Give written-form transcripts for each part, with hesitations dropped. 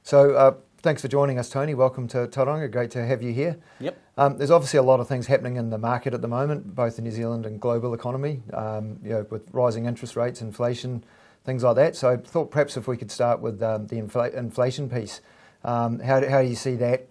Thanks for joining us, Tony. Welcome to Tauranga. Great to have you here. Yep. There's obviously a lot of things happening in the market at the moment, both the New Zealand and global economy, with rising interest rates, inflation, things like that. So I thought perhaps if we could start with the inflation piece. How do you see that?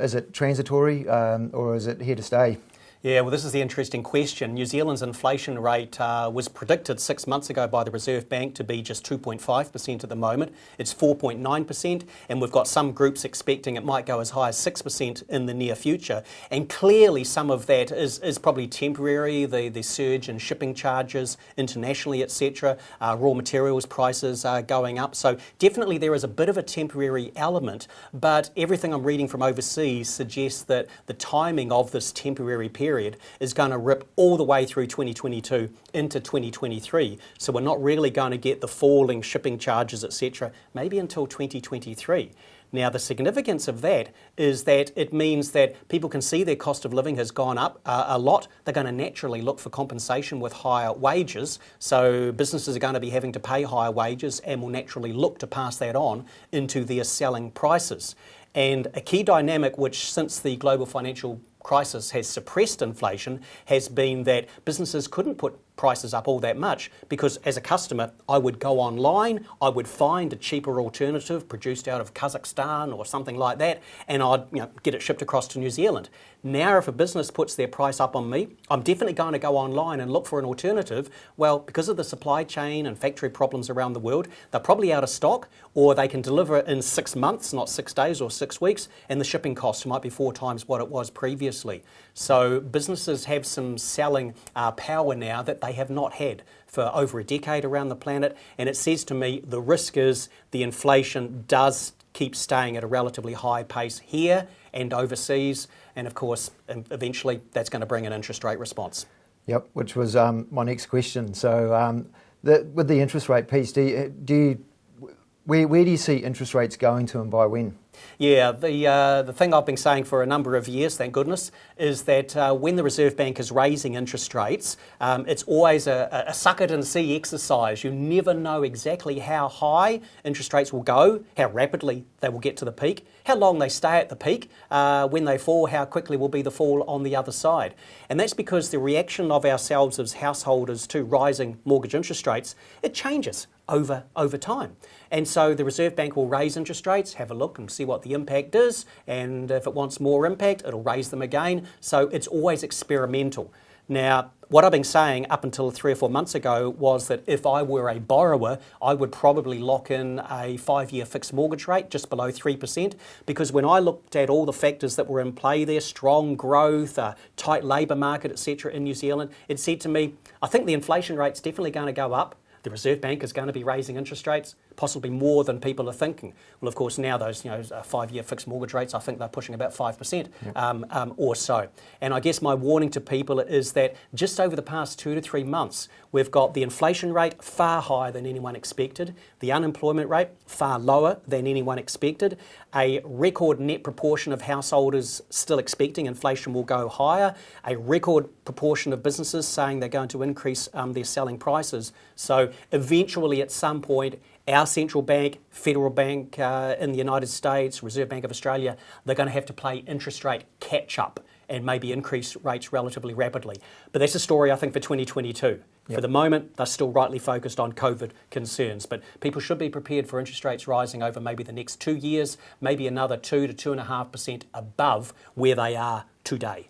Is it transitory or is it here to stay? Yeah, well, this is the interesting question. New Zealand's inflation rate was predicted 6 months ago by the Reserve Bank to be just 2.5% at the moment. It's 4.9%, and we've got some groups expecting it might go as high as 6% in the near future. And clearly some of that is probably temporary, the surge in shipping charges internationally, etc. Raw materials prices are going up. So definitely there is a bit of a temporary element, but everything I'm reading from overseas suggests that the timing of this temporary period is going to rip all the way through 2022 into 2023. So we're not really going to get the falling shipping charges, etc., maybe until 2023. Now, the significance of that is that it means that people can see their cost of living has gone up a lot. They're going to naturally look for compensation with higher wages. So businesses are going to be having to pay higher wages and will naturally look to pass that on into their selling prices. And a key dynamic which since the global financial crisis has suppressed inflation has been that businesses couldn't put prices up all that much because as a customer I would go online, I would find a cheaper alternative produced out of Kazakhstan or something like that, and I'd get it shipped across to New Zealand. Now if a business puts their price up on me, I'm definitely going to go online and look for an alternative. Well, because of the supply chain and factory problems around the world, they're probably out of stock, or they can deliver it in 6 months, not 6 days or 6 weeks, and the shipping cost might be 4 times what it was previously. So businesses have some selling power now that they have not had for over a decade around the planet, and it says to me the risk is the inflation does keep staying at a relatively high pace here and overseas, and of course eventually that's going to bring an interest rate response. Yep, which was my next question. So with the interest rate piece, where do you see interest rates going to and by when? Yeah, the thing I've been saying for a number of years, thank goodness, is that when the Reserve Bank is raising interest rates, it's always a suck it and see exercise. You never know exactly how high interest rates will go, how rapidly they will get to the peak, how long they stay at the peak, when they fall, how quickly will be the fall on the other side. And that's because the reaction of ourselves as householders to rising mortgage interest rates, it changes over time. And so the Reserve Bank will raise interest rates, have a look and see what the impact is, and if it wants more impact, it'll raise them again. So it's always experimental. Now, what I've been saying up until 3 or 4 months ago was that if I were a borrower, I would probably lock in a 5-year fixed mortgage rate just below 3%, because when I looked at all the factors that were in play there, strong growth, tight labour market, etc. in New Zealand, it said to me, I think the inflation rate's definitely going to go up. The Reserve Bank is going to be raising interest rates, possibly more than people are thinking. Well, of course, now those 5-year fixed mortgage rates, I think they're pushing about 5% or so. And I guess my warning to people is that just over the past 2 to 3 months, we've got the inflation rate far higher than anyone expected, the unemployment rate far lower than anyone expected, a record net proportion of householders still expecting inflation will go higher, a record proportion of businesses saying they're going to increase their selling prices. So eventually at some point, our central bank, federal bank in the United States, Reserve Bank of Australia, they're going to have to play interest rate catch up and maybe increase rates relatively rapidly. But that's a story, I think, for 2022. Yep. For the moment, they're still rightly focused on COVID concerns. But people should be prepared for interest rates rising over maybe the next 2 years, maybe another 2 to 2.5% above where they are today.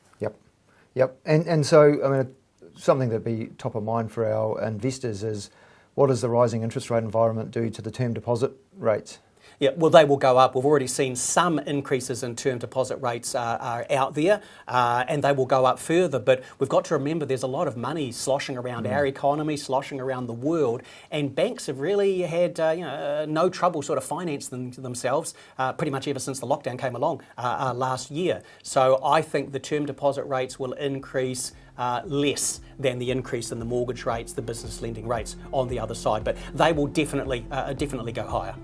Yep. And so, I mean, something that'd be top of mind for our investors is, what does the rising interest rate environment do to the term deposit rates? Yeah, well, they will go up. We've already seen some increases in term deposit rates are out there, and they will go up further. But we've got to remember there's a lot of money sloshing around our economy, sloshing around the world, and banks have really had no trouble sort of financing themselves pretty much ever since the lockdown came along last year. So I think the term deposit rates will increase less than the increase in the mortgage rates, the business lending rates on the other side, but they will definitely go higher.